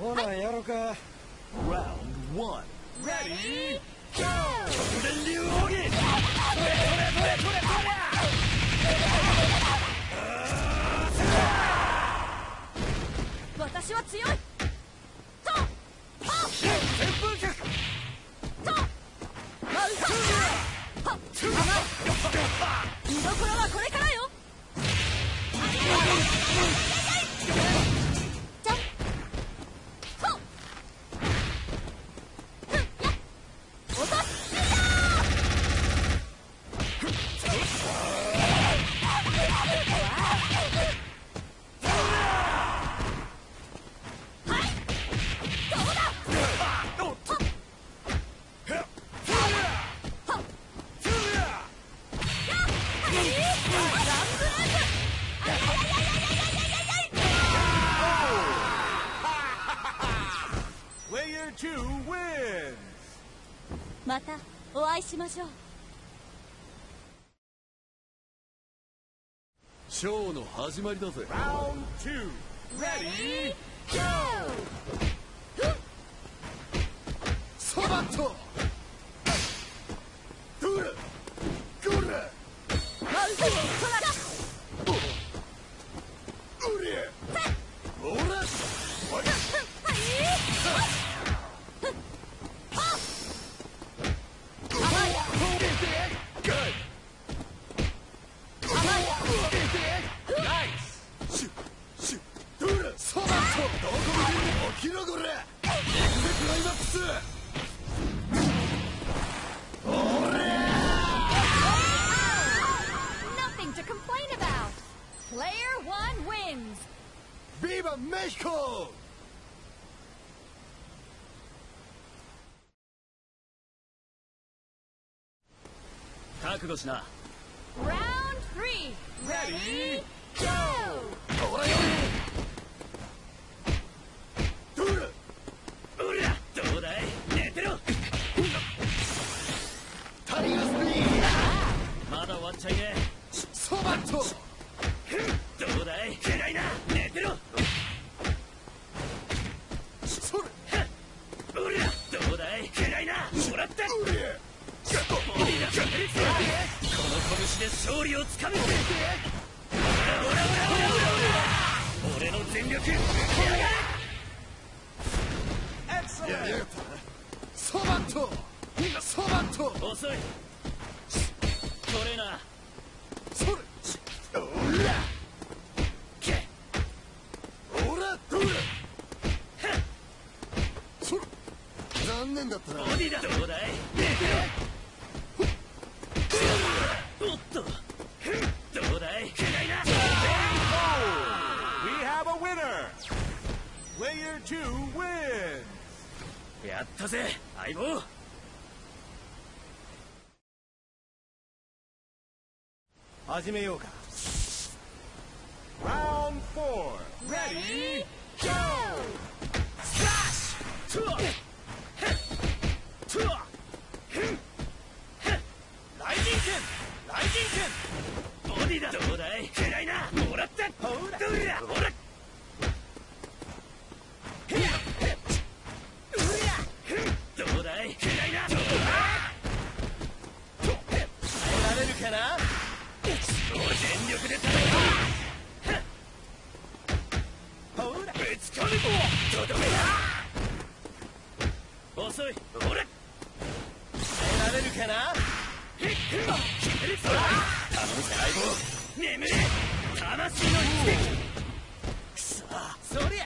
ほなやろうか。Round 1 Ready Go 直電流奥義。それ私は強い。と旋風脚とマウントはっ見どころはこれからよ。じゃんほっふんやっ落とすまたお会いしましょう。ショーの始まりだぜ。Round 2 Ready Go ソバットドラゴラマウントトラだウリオラNothing to complain about. Player 1 wins. Viva Mexico! 覚悟しな。 Round 3 Ready Go ほらよどうだどうだい寝てろタイガースリーまだ終わっちゃいねえソバットどうだい嫌いな寝てろそれうりゃどうだい嫌いなもらってうりゃこの拳で勝利をつかむ俺の全力やがれソバットソバット遅いトレーナーそれおらけおらどれそれ残念だったなボディだどうだいおっとどうだい嫌いな We have a winner! Player 2 wins! やったぜ相棒始めようか。Round 4 Ready Go! Slash! ライジン剣ライジン剣ボディだどうだい嫌いなもらってほらどりゃほらどうだい嫌いなどうだ耐えられるかな全力で戦うほらぶち込むとどめだ遅いほら耐えられるかな頼むぜ相棒眠れ魂の一撃くそそりゃ